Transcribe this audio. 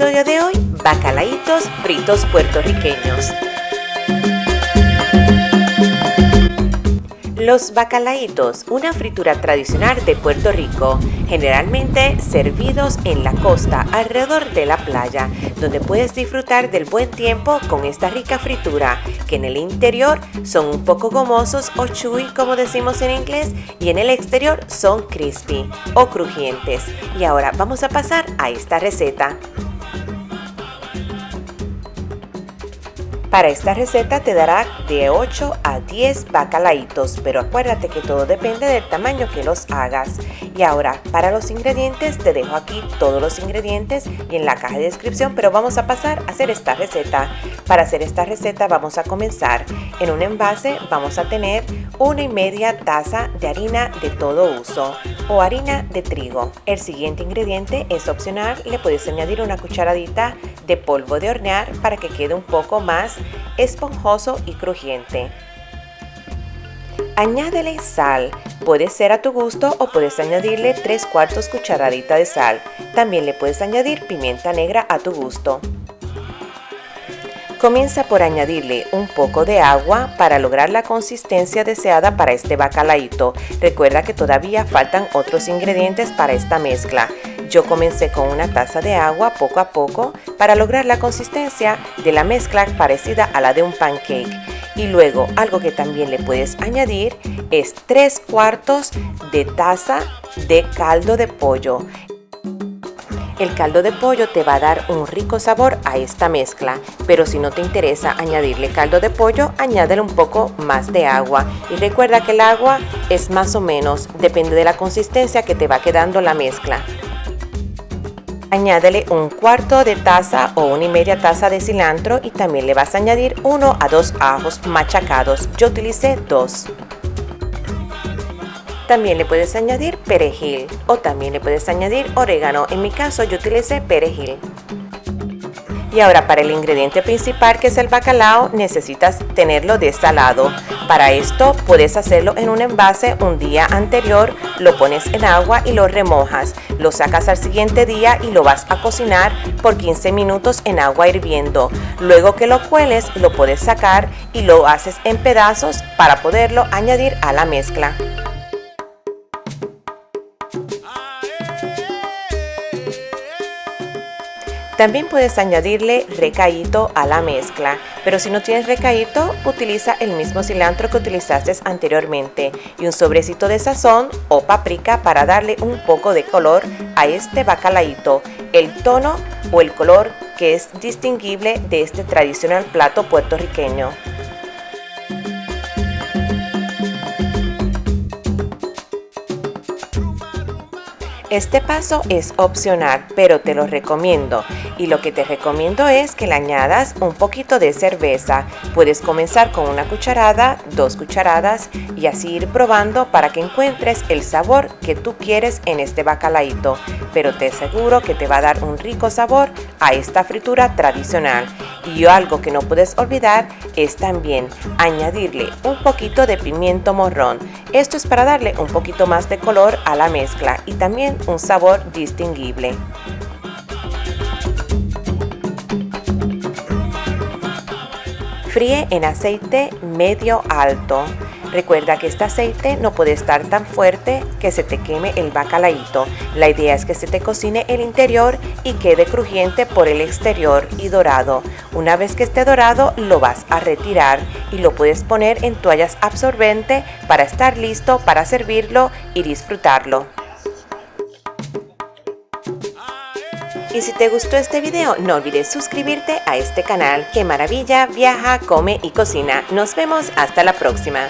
episodio de hoy, bacalaitos fritos puertorriqueños. Los bacalaitos, una fritura tradicional de Puerto Rico, generalmente servidos en la costa alrededor de la playa, donde puedes disfrutar del buen tiempo con esta rica fritura, que en el interior son un poco gomosos o chewy como decimos en inglés, y en el exterior son crispy o crujientes. Y ahora vamos a pasar a esta receta. Para esta receta te dará de 8 a 10 bacalaitos, pero acuérdate que todo depende del tamaño que los hagas. Y ahora, para los ingredientes, te dejo aquí todos los ingredientes y en la caja de descripción, pero vamos a pasar a hacer esta receta. Para hacer esta receta vamos a comenzar. En un envase vamos a tener 1,5 taza de harina de todo uso o harina de trigo. El siguiente ingrediente es opcional, le puedes añadir una cucharadita de polvo de hornear para que quede un poco más esponjoso y crujiente. Añádele sal, puede ser a tu gusto o puedes añadirle 3/4 cucharadita de sal. También le puedes añadir pimienta negra a tu gusto. Comienza por añadirle un poco de agua para lograr la consistencia deseada para este bacalaíto. Recuerda que todavía faltan otros ingredientes para esta mezcla. Yo comencé con una taza de agua poco a poco para lograr la consistencia de la mezcla parecida a la de un pancake. Y luego algo que también le puedes añadir es 3/4 de taza de caldo de pollo. El caldo de pollo te va a dar un rico sabor a esta mezcla, pero si no te interesa añadirle caldo de pollo, añádele un poco más de agua. Y recuerda que el agua es más o menos, depende de la consistencia que te va quedando la mezcla. Añádele 1/4 de taza o 1,5 taza de cilantro y también le vas a añadir 1 a 2 ajos machacados. Yo utilicé 2. También le puedes añadir perejil o también le puedes añadir orégano. En mi caso yo utilicé perejil. Y ahora para el ingrediente principal, que es el bacalao, necesitas tenerlo desalado. Para esto puedes hacerlo en un envase un día anterior, lo pones en agua y lo remojas. Lo sacas al siguiente día y lo vas a cocinar por 15 minutos en agua hirviendo. Luego que lo cueles, lo puedes sacar y lo haces en pedazos para poderlo añadir a la mezcla. También puedes añadirle recaíto a la mezcla, pero si no tienes recaíto, utiliza el mismo cilantro que utilizaste anteriormente y un sobrecito de sazón o paprika para darle un poco de color a este bacalaíto, el tono o el color que es distinguible de este tradicional plato puertorriqueño. Este paso es opcional, pero te lo recomiendo. Y lo que te recomiendo es que le añadas un poquito de cerveza. Puedes comenzar con 1 cucharada, 2 cucharadas y así ir probando para que encuentres el sabor que tú quieres en este bacalaíto. Pero te aseguro que te va a dar un rico sabor a esta fritura tradicional. Y algo que no puedes olvidar es también añadirle un poquito de pimiento morrón. Esto es para darle un poquito más de color a la mezcla y también un sabor distinguible. Fríe en aceite medio alto. Recuerda que este aceite no puede estar tan fuerte que se te queme el bacalaíto. La idea es que se te cocine el interior y quede crujiente por el exterior y dorado. Una vez que esté dorado, lo vas a retirar y lo puedes poner en toallas absorbentes para estar listo para servirlo y disfrutarlo. Y si te gustó este video, no olvides suscribirte a este canal. ¡Qué maravilla! Viaja, come y cocina. Nos vemos hasta la próxima.